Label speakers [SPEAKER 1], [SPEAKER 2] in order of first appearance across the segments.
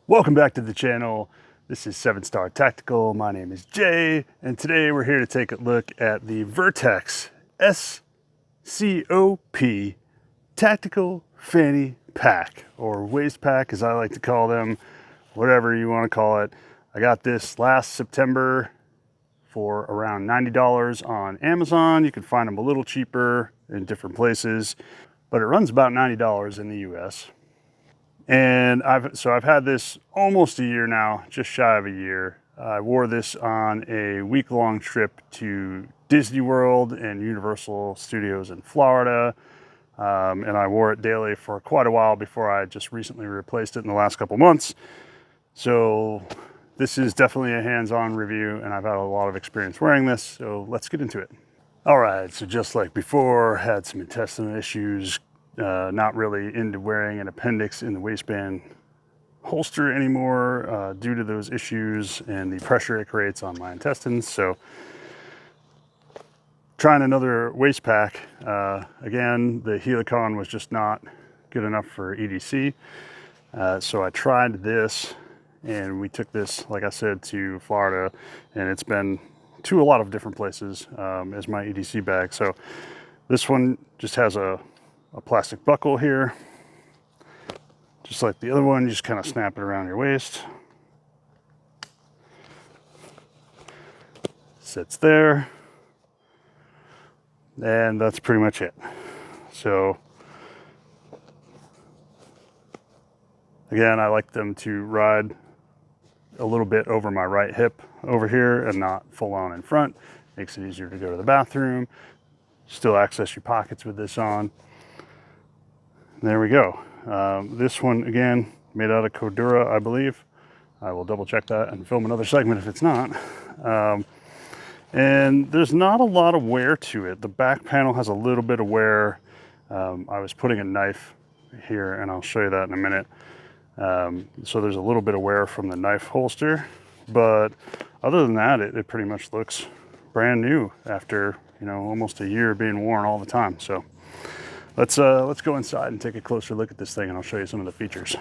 [SPEAKER 1] Welcome back to the channel. This is 7-Star Tactical. My name is Jay, and today we're here to take a look at the VERTX SOCP Tactical Fanny Pack, or waist pack as I like to call them, whatever you want to call it. I got this last September for around $90 on Amazon. You can find them a little cheaper in different places, but it runs about $90 in the US. And I've had this almost a year now, just shy of a year. I wore this on a week-long trip to Disney World and Universal Studios in Florida. And I wore it daily for quite a while before I just recently replaced it in the last couple months. So this is definitely a hands-on review, and I've had a lot of experience wearing this, so let's get into it. All right, so just like before, had some intestinal issues. Not really into wearing an appendix in the waistband holster anymore due to those issues and the pressure it creates on my intestines. So trying another waist pack. Again, the Helicon was just not good enough for EDC. So I tried this, and we took this, like I said, to Florida, and it's been to a lot of different places as my EDC bag. So this one just has a plastic buckle here, just like the other one. You just kind of snap it around your waist, sits there, and that's pretty much it. So again, I like them to ride a little bit over my right hip over here and not full on in front. Makes it easier to go to the bathroom, still access your pockets with this on. There we go. This one, again, made out of Cordura, I believe. I will double check that and film another segment if it's not. And there's not a lot of wear to it. The back panel has a little bit of wear. I was putting a knife here, and I'll show you that in a minute. So there's a little bit of wear from the knife holster, but other than that, it pretty much looks brand new after, almost a year being worn all the time. So let's go inside and take a closer look at this thing, and I'll show you some of the features.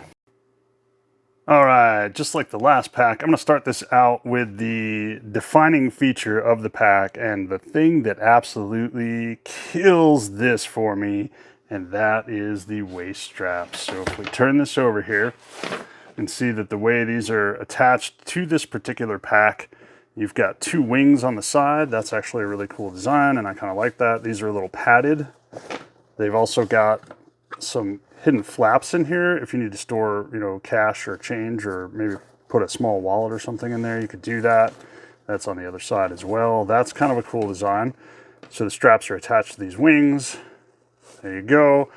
[SPEAKER 1] All right, just like the last pack, I'm gonna start this out with the defining feature of the pack and the thing that absolutely kills this for me, and that is the waist straps. So if we turn this over here and see that the way these are attached to this particular pack, you've got two wings on the side. That's actually a really cool design, and I kind of like that. These are a little padded. They've also got some hidden flaps in here if you need to store, cash or change, or maybe put a small wallet or something in there. You could do that. That's on the other side as well. That's kind of a cool design. So the straps are attached to these wings. There you go.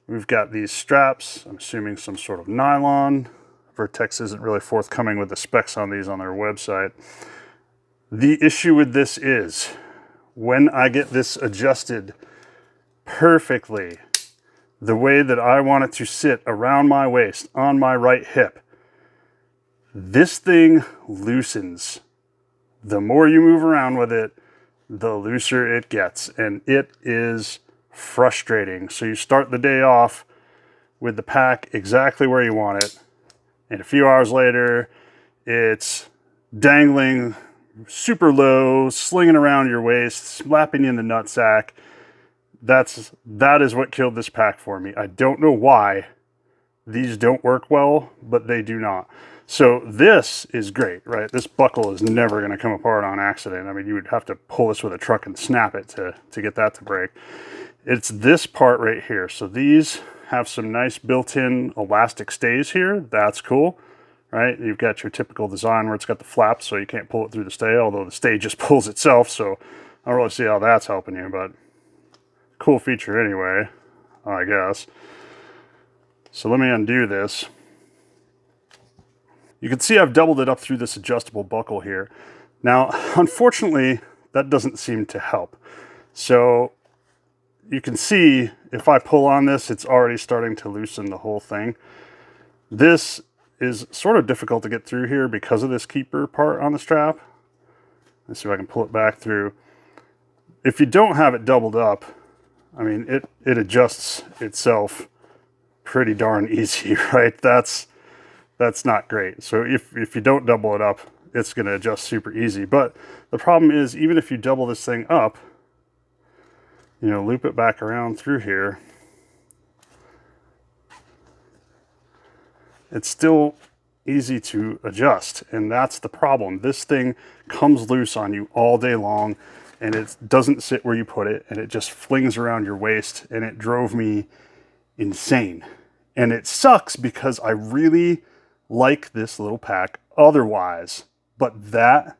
[SPEAKER 1] We've got these straps. I'm assuming some sort of nylon. VERTX isn't really forthcoming with the specs on these on their website. The issue with this is when I get this adjusted perfectly the way that I want it to sit around my waist on my right hip, this thing loosens. The more you move around with it, the looser it gets, and it is frustrating. So you start the day off with the pack exactly where you want it, and a few hours later it's dangling super low, slinging around your waist, slapping you in the nutsack. That is what killed this pack for me. I don't know why these don't work well, but they do not. So this is great, right? This buckle is never going to come apart on accident. I mean, you would have to pull this with a truck and snap it to get that to break. It's this part right here. So these have some nice built-in elastic stays here. That's cool, right? You've got your typical design where it's got the flaps so you can't pull it through the stay, although the stay just pulls itself. So I don't really see how that's helping you, but cool feature anyway, I guess. So let me undo this. You can see I've doubled it up through this adjustable buckle here. Now, unfortunately, that doesn't seem to help. So you can see if I pull on this, it's already starting to loosen the whole thing. This is sort of difficult to get through here because of this keeper part on the strap. Let's see if I can pull it back through. If you don't have it doubled up, I mean, it adjusts itself pretty darn easy, right? That's that's not great. So if you don't double it up, it's going to adjust super easy. But the problem is, even if you double this thing up, you know, loop it back around through here, it's still easy to adjust, and that's the problem. This thing comes loose on you all day long, and it doesn't sit where you put it, and it just flings around your waist, and it drove me insane. And it sucks because I really like this little pack otherwise, but that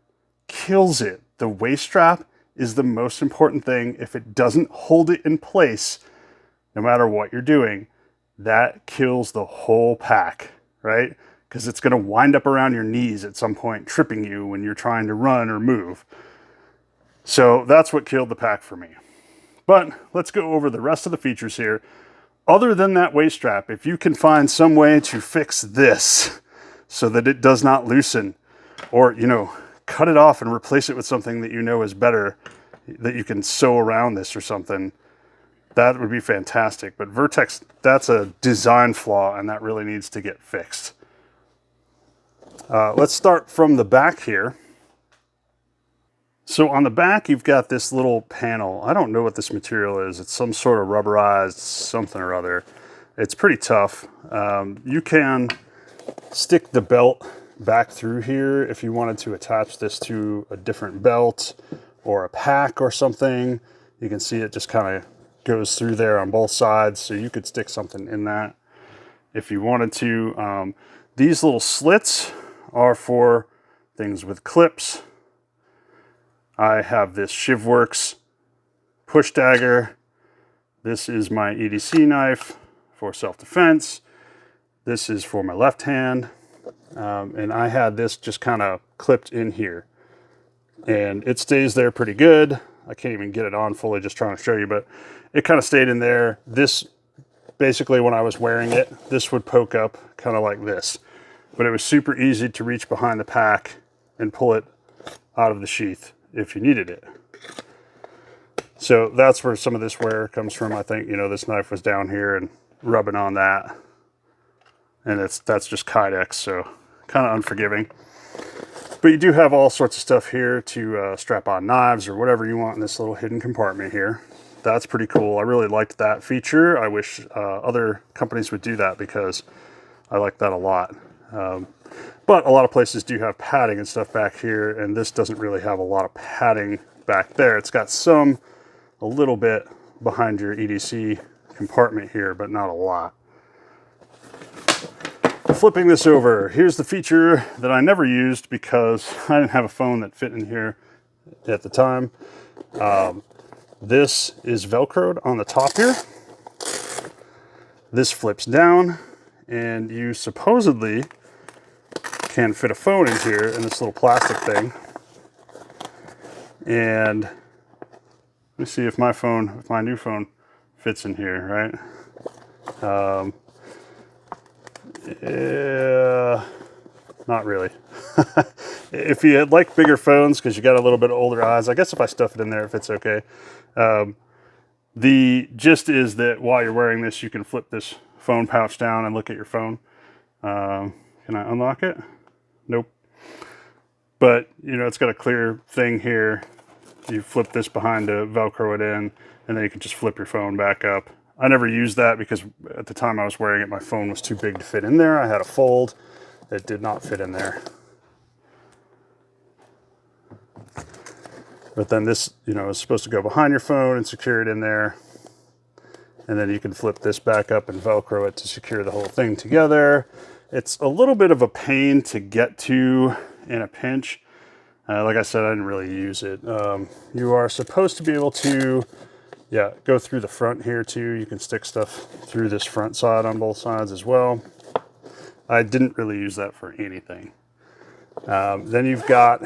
[SPEAKER 1] kills it. The waist strap is the most important thing. If it doesn't hold it in place, no matter what you're doing, that kills the whole pack, right? Because it's going to wind up around your knees at some point, tripping you when you're trying to run or move. So that's what killed the pack for me. But let's go over the rest of the features here. Other than that waist strap, if you can find some way to fix this so that it does not loosen, or, you know, cut it off and replace it with something that you know is better, that you can sew around this or something, that would be fantastic. But VERTX, that's a design flaw, and that really needs to get fixed. Let's start from the back here. So on the back, you've got this little panel. I don't know what this material is. It's some sort of rubberized something or other. It's pretty tough. You can stick the belt back through here if you wanted to attach this to a different belt or a pack or something. You can see it just kind of goes through there on both sides, so you could stick something in that if you wanted to. These little slits are for things with clips. I have this ShivWorks push dagger. This is my EDC knife for self-defense. This is for my left hand. And I had this just kind of clipped in here. And it stays there pretty good. I can't even get it on fully, just trying to show you, but it kind of stayed in there. This, basically when I was wearing it, this would poke up kind of like this. But it was super easy to reach behind the pack and pull it out of the sheath if you needed it. So that's where some of this wear comes from. I think, you know, this knife was down here and rubbing on that. And that's just Kydex, so kind of unforgiving. But you do have all sorts of stuff here to strap on knives or whatever you want in this little hidden compartment here. That's pretty cool. I really liked that feature. I wish other companies would do that because I like that a lot. But a lot of places do have padding and stuff back here, and this doesn't really have a lot of padding back there. It's got a little bit behind your EDC compartment here, but not a lot. Flipping this over, here's the feature that I never used because I didn't have a phone that fit in here at the time. This is Velcroed on the top here. This flips down, and you supposedly can fit a phone in here in this little plastic thing. And let me see if my new phone fits in here, right? Not really. If you like bigger phones because you got a little bit older eyes, I guess if I stuff it in there, it fits okay. The gist is that while you're wearing this, you can flip this phone pouch down and look at your phone. Can I unlock it? Nope. But, you know, it's got a clear thing here. You flip this behind to Velcro it in, and then you can just flip your phone back up. I never used that because at the time I was wearing it, my phone was too big to fit in there. I had a fold that did not fit in there. But then this, you know, is supposed to go behind your phone and secure it in there. And then you can flip this back up and Velcro it to secure the whole thing together. It's a little bit of a pain to get to in a pinch. Like I said, I didn't really use it. You are supposed to be able to, yeah, go through the front here too. You can stick stuff through this front side on both sides as well. I didn't really use that for anything. Then you've got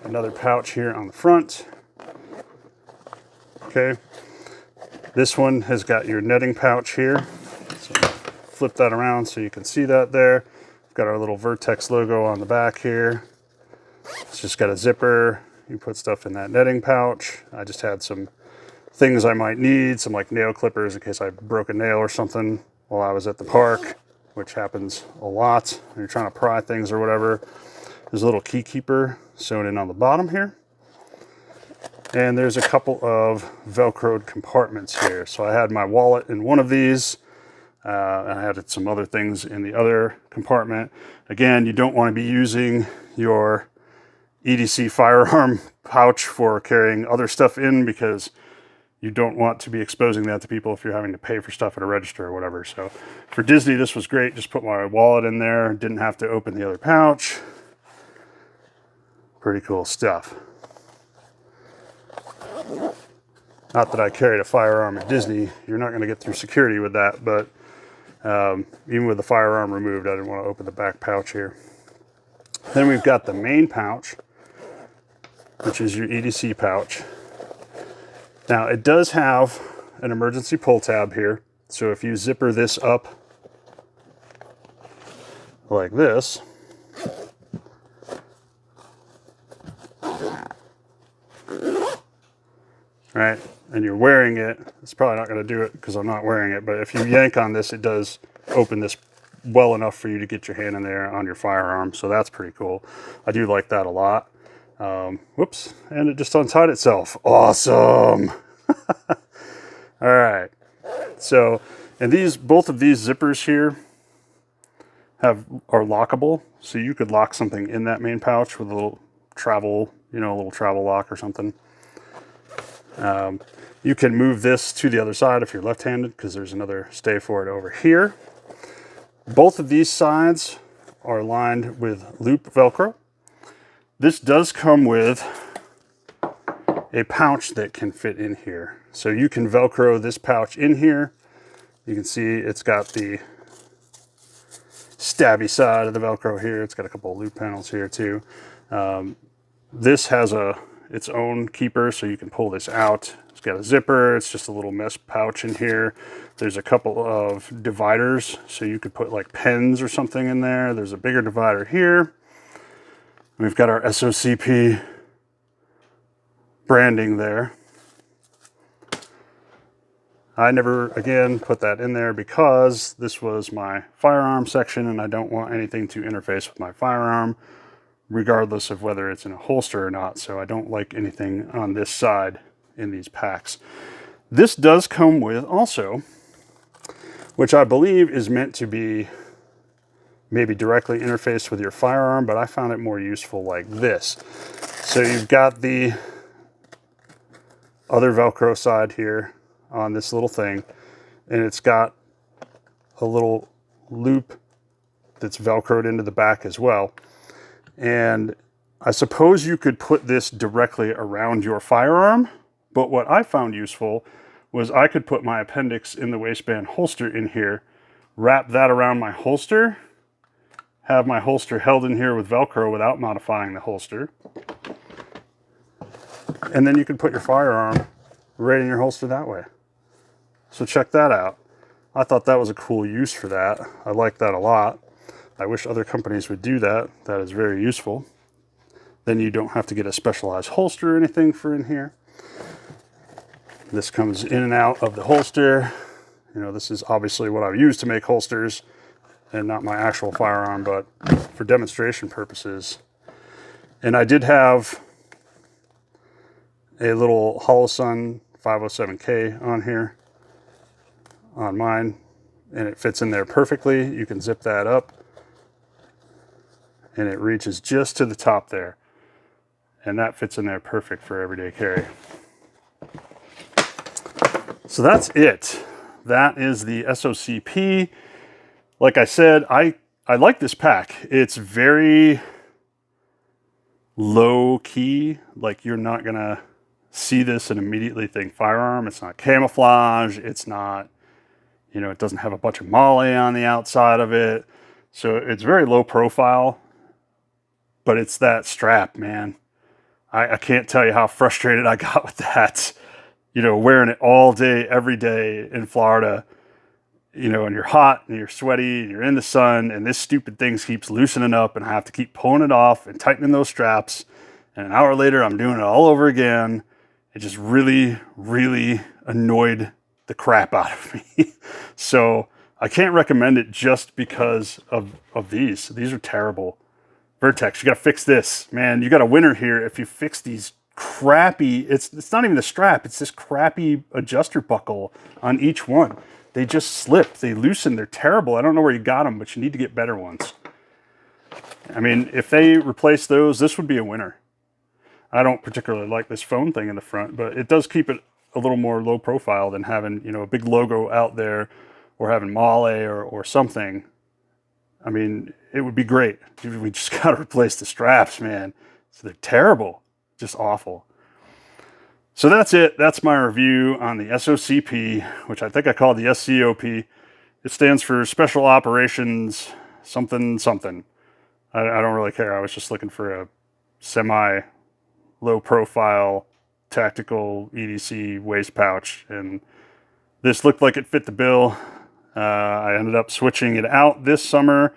[SPEAKER 1] another pouch here on the front. Okay. This one has got your netting pouch here. So flip that around so you can see that there. We've got our little VERTX logo on the back here. It's just got a zipper. You put stuff in that netting pouch. I just had some things I might need, some like nail clippers in case I broke a nail or something while I was at the park. which happens a lot when you're trying to pry things or whatever. There's a little key keeper sewn in on the bottom here. And there's a couple of Velcroed compartments here. So I had my wallet in one of these, and I had some other things in the other compartment. Again, you don't want to be using your EDC firearm pouch for carrying other stuff in, because you don't want to be exposing that to people if you're having to pay for stuff at a register or whatever. So for Disney, this was great. Just put my wallet in there, didn't have to open the other pouch. Pretty cool stuff. Not that I carried a firearm at Disney. You're not going to get through security with that, but even with the firearm removed, I didn't want to open the back pouch here. Then we've got the main pouch, which is your EDC pouch. Now it does have an emergency pull tab here. So if you zipper this up like this, right, and you're wearing it, it's probably not going to do it because I'm not wearing it, but if you yank on this, it does open this well enough for you to get your hand in there on your firearm. So that's pretty cool. I do like that a lot. Whoops, and it just untied itself. Awesome. All right. So, and both of these zippers here are lockable. So you could lock something in that main pouch with a little travel, a little travel lock or something. You can move this to the other side if you're left-handed, because there's another stay for it over here. Both of these sides are lined with loop Velcro. This does come with a pouch that can fit in here. So you can Velcro this pouch in here. You can see it's got the stabby side of the Velcro here. It's got a couple of loop panels here too. This has its own keeper, so you can pull this out. It's got a zipper. It's just a little mesh pouch in here. There's a couple of dividers, so you could put like pens or something in there. There's a bigger divider here. We've got our SOCP branding there. I never, again, put that in there because this was my firearm section and I don't want anything to interface with my firearm, regardless of whether it's in a holster or not. So I don't like anything on this side in these packs. This does come with also, which I believe is meant to be maybe directly interfaced with your firearm, but I found it more useful like this. So you've got the other Velcro side here on this little thing, and it's got a little loop that's Velcroed into the back as well. And I suppose you could put this directly around your firearm, but what I found useful was I could put my appendix in the waistband holster in here, wrap that around my holster, have my holster held in here with Velcro without modifying the holster, and then you can put your firearm right in your holster that way. So check that out. I thought that was a cool use for that. I like that a lot. I wish other companies would do that. That is very useful. Then you don't have to get a specialized holster or anything for in here. This comes in and out of the holster. This is obviously what I've used to make holsters and not my actual firearm, but for demonstration purposes. And I did have a little Holosun 507K on here on mine, and it fits in there perfectly. You can zip that up and it reaches just to the top there, and that fits in there perfect for everyday carry. So that's it. That is the SOCP. Like I said, I like this pack. It's very low key. Like, you're not gonna see this and immediately think firearm. It's not camouflage. It's not, it doesn't have a bunch of molle on the outside of it. So it's very low profile, but it's that strap, man. I can't tell you how frustrated I got with that. Wearing it all day, every day in Florida, and you're hot and you're sweaty and you're in the sun, and this stupid thing keeps loosening up and I have to keep pulling it off and tightening those straps. And an hour later, I'm doing it all over again. It just really, really annoyed the crap out of me. So I can't recommend it just because of these. These are terrible. VERTX, you got to fix this, man. You got a winner here if you fix these crappy. It's not even the strap. It's this crappy adjuster buckle on each one. They just slip. They loosen. They're terrible. I don't know where you got them, but you need to get better ones. I mean, if they replace those, this would be a winner. I don't particularly like this phone thing in the front, but it does keep it a little more low profile than having, you know, a big logo out there or having Male or something. I mean, it would be great. We just got to replace the straps, man. So they're terrible, just awful. So that's it. That's my review on the SOCP, which I think I called the SCOP. It stands for Special Operations something something. I don't really care. I was just looking for a semi low profile tactical EDC waist pouch, and this looked like it fit the bill. I ended up switching it out this summer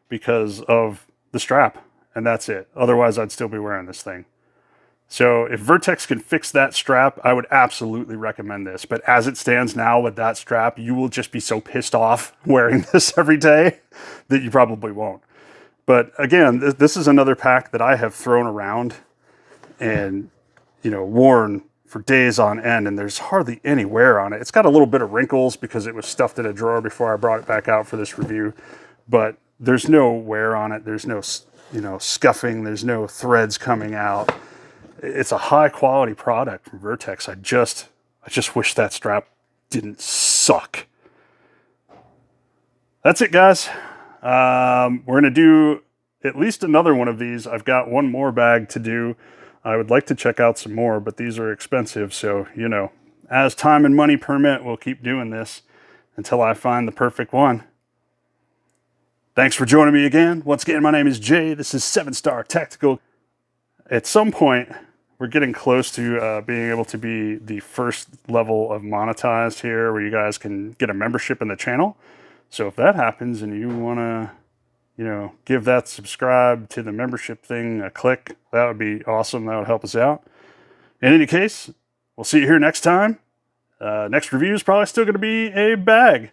[SPEAKER 1] because of the strap, and that's it. Otherwise, I'd still be wearing this thing. So if VERTX can fix that strap, I would absolutely recommend this. But as it stands now with that strap, you will just be so pissed off wearing this every day that you probably won't. But again, this is another pack that I have thrown around and, you know, worn for days on end, and there's hardly any wear on it. It's got a little bit of wrinkles because it was stuffed in a drawer before I brought it back out for this review, but there's no wear on it. There's no, you know, scuffing. There's no threads coming out. It's a high quality product from VERTX. I just wish that strap didn't suck. That's it, guys. We're going to do at least another one of these. I've got one more bag to do. I would like to check out some more, but these are expensive. So, you know, as time and money permit, we'll keep doing this until I find the perfect one. Thanks for joining me again. Once again, my name is Jay. This is 7-Star Tactical. At some point, we're getting close to being able to be the first level of monetized here, where you guys can get a membership in the channel. So if that happens and you want to, you know, give that subscribe to the membership thing a click, that would be awesome. That would help us out. In any case, we'll see you here next time. Next review is probably still going to be a bag.